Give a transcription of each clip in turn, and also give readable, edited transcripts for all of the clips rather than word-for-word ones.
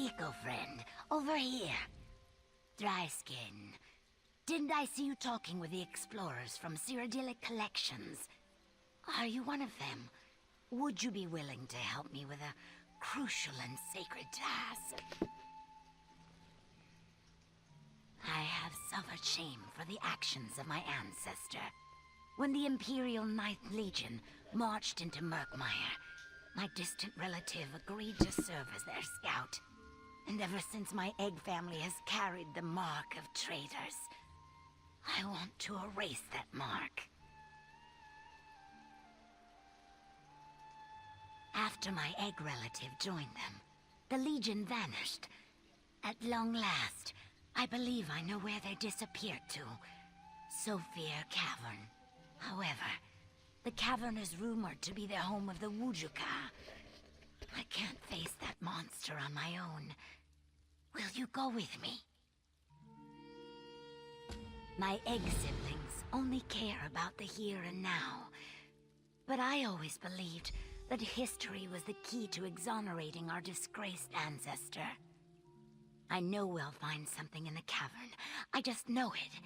eco-friend, over here. Dry skin. Didn't I see you talking with the explorers from Cyrodiilic Collections? Are you one of them? Would you be willing to help me with a crucial and sacred task? I have suffered shame for the actions of my ancestor. When the Imperial Ninth Legion marched into Murkmire, my distant relative agreed to serve as their scout. And ever since my egg family has carried the mark of traitors, I want to erase that mark. After my egg relative joined them, the Legion vanished. At long last, I believe I know where they disappeared to. TSOFEER Cavern. However, the cavern is rumored to be the home of the Wujuka. I can't face that monster on my own. Will you go with me? My egg siblings only care about the here and now. But I always believed that history was the key to exonerating our disgraced ancestor. I know we'll find something in the cavern. I just know it.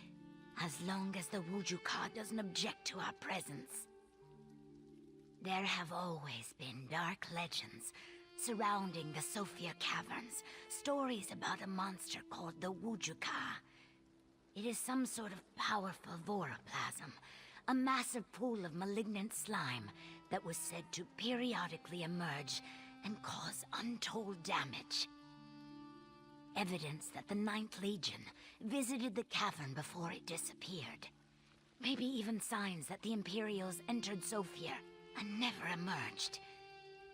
As long as the Wujuka doesn't object to our presence. There have always been dark legends surrounding the TSOFEER Caverns. Stories about a monster called the Wujuka. It is some sort of powerful voroplasm. A massive pool of malignant slime that was said to periodically emerge and cause untold damage. Evidence that the Ninth Legion visited the cavern before it disappeared. Maybe even signs that the Imperials entered TSOFEER and never emerged.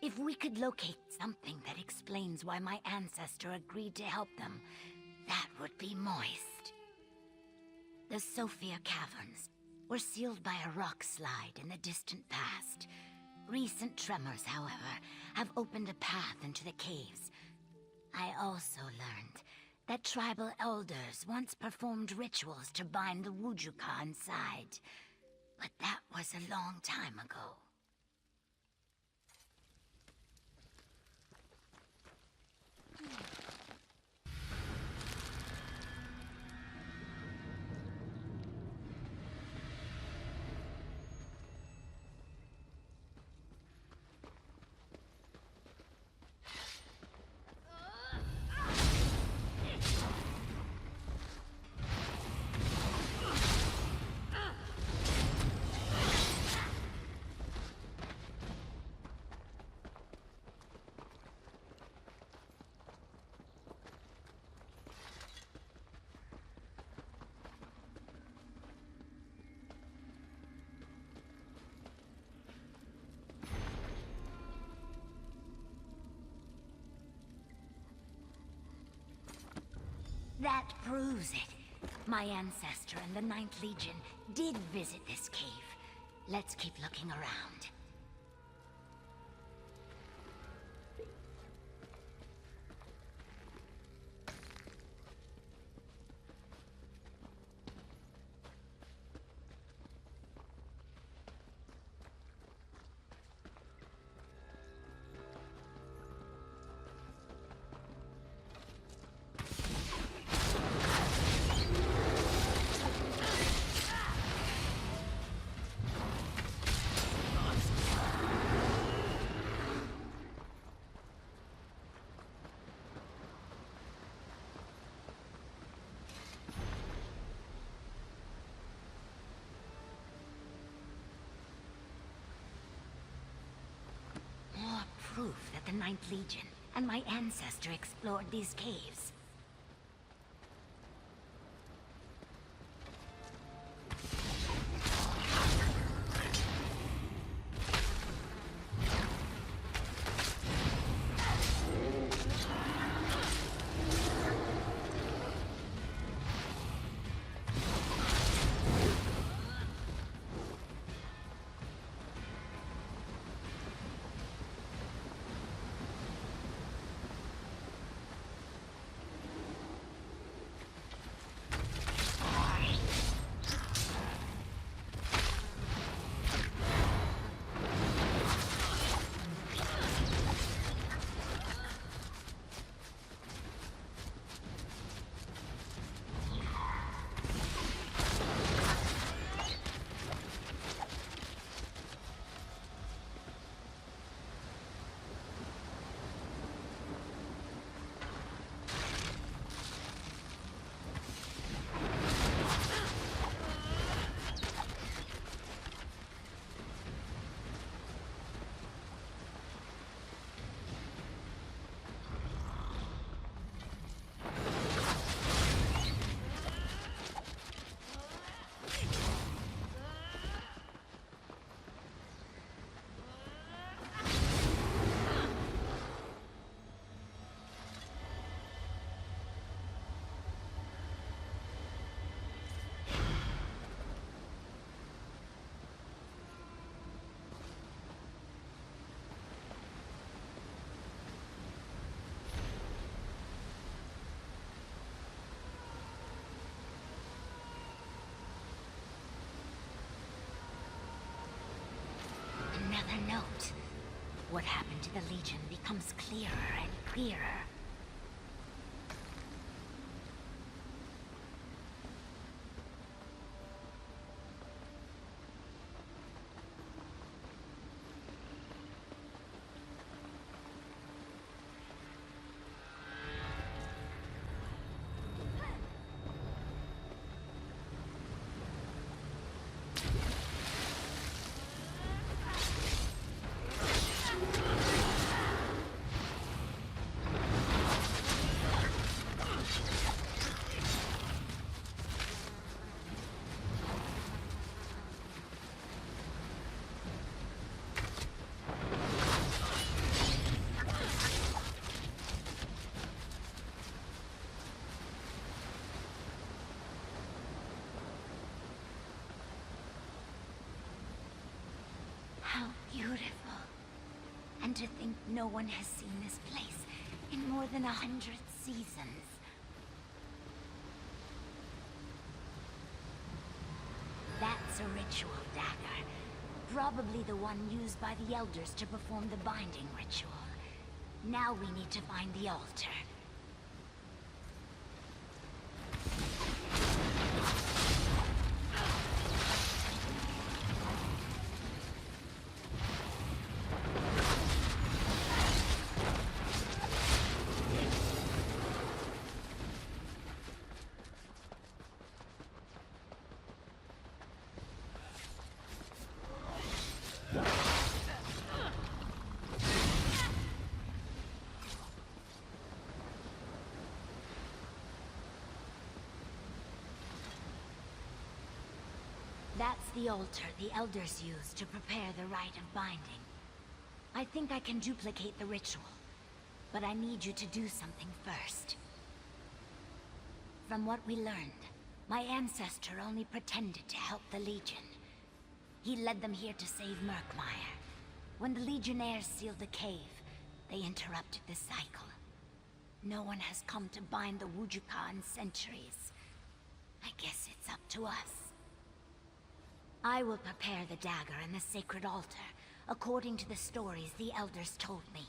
If we could locate something that explains why my ancestor agreed to help them, that would be moist. The TSOFEER Caverns were sealed by a rock slide in the distant past. Recent tremors, however, have opened a path into the caves. I also learned that tribal elders once performed rituals to bind the Wujuka inside. But that was a long time ago. That proves it. My ancestor and the Ninth Legion did visit this cave. Let's keep looking around. More proof that the Ninth Legion and my ancestor explored these caves. another note. What happened to the Legion becomes clearer and clearer. How beautiful. And to think no one has seen this place in more than 100 seasons. That's a ritual dagger. Probably the one used by the elders to perform the binding ritual. Now we need to find the altar. That's the altar the elders used to prepare the rite of binding. I think I can duplicate the ritual, but I need you to do something first. From what we learned, my ancestor only pretended to help the Legion. He led them here to save Murkmire. When the Legionnaires sealed the cave, they interrupted the cycle. No one has come to bind the Wujuka in centuries. I guess it's up to us. I will prepare the dagger and the sacred altar, according to the stories the elders told me.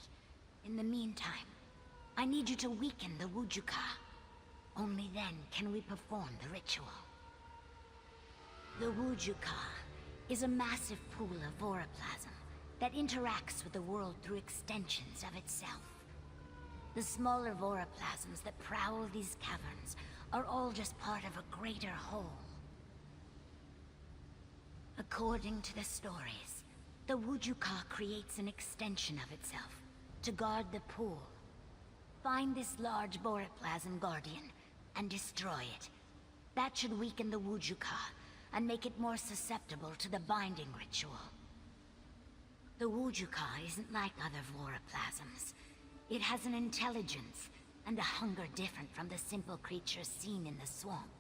In the meantime, I need you to weaken the Wujuka. Only then can we perform the ritual. The Wujuka is a massive pool of voroplasm that interacts with the world through extensions of itself. The smaller voroplasms that prowl these caverns are all just part of a greater whole. According to the stories, the Wujuka creates an extension of itself to guard the pool. Find this large voroplasm guardian and destroy it. That should weaken the Wujuka and make it more susceptible to the binding ritual. The Wujuka isn't like other voroplasms. It has an intelligence and a hunger different from the simple creatures seen in the swamp.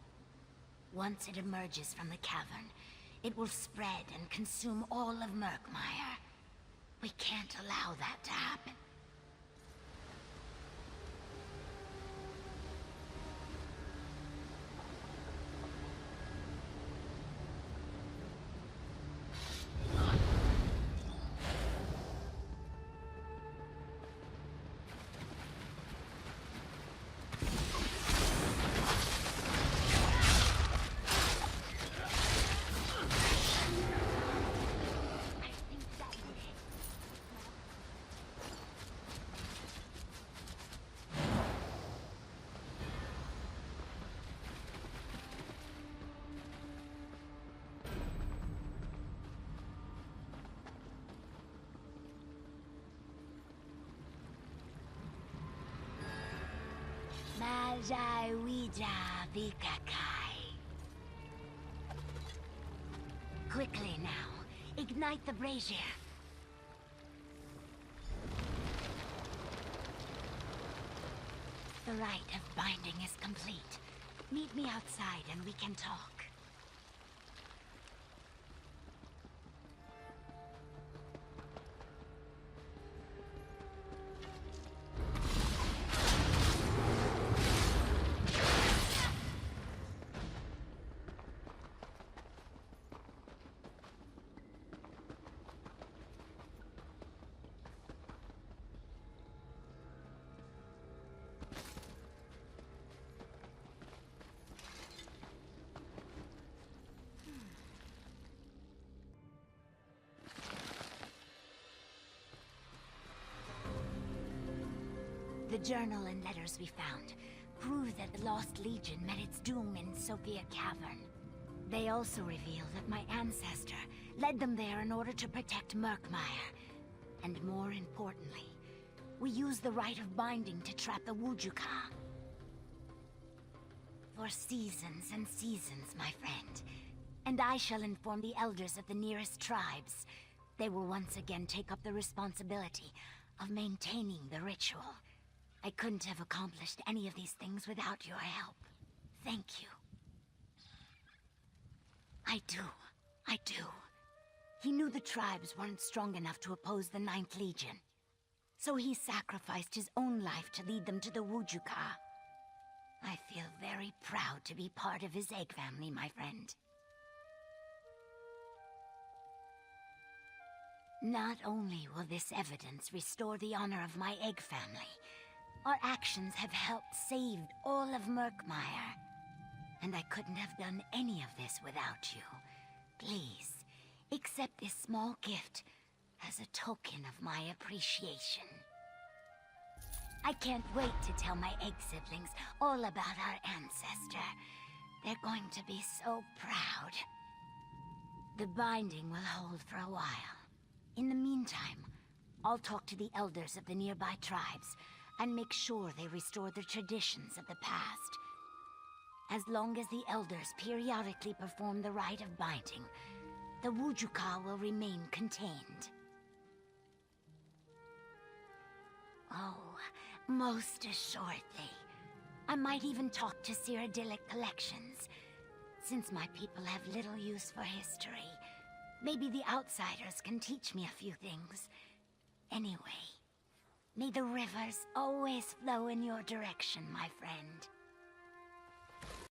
Once it emerges from the cavern, it will spread and consume all of Murkmire. We can't allow that to happen. Quickly now, ignite the brazier. The rite of binding is complete. Meet me outside and we can talk. The journal and letters we found prove that the Lost Legion met its doom in TSOFEER Cavern. They also reveal that my ancestor led them there in order to protect Murkmire. And more importantly, we used the rite of binding to trap the Wujuka. For seasons and seasons, my friend. And I shall inform the elders of the nearest tribes. They will once again take up the responsibility of maintaining the ritual. I couldn't have accomplished any of these things without your help. Thank you. I do. He knew the tribes weren't strong enough to oppose the 9th Legion. So he sacrificed his own life to lead them to the Wujuka. I feel very proud to be part of his egg family, my friend. Not only will this evidence restore the honor of my egg family, our actions have helped save all of Murkmire. And I couldn't have done any of this without you. Please, accept this small gift as a token of my appreciation. I can't wait to tell my egg siblings all about our ancestor. They're going to be so proud. The binding will hold for a while. In the meantime, I'll talk to the elders of the nearby tribes and make sure they restore the traditions of the past. As long as the elders periodically perform the rite of binding, the Wujuka will remain contained. Oh, most assuredly. I might even talk to Cyrodiilic collections. Since my people have little use for history, maybe the outsiders can teach me a few things. Anyway, may the rivers always flow in your direction, my friend.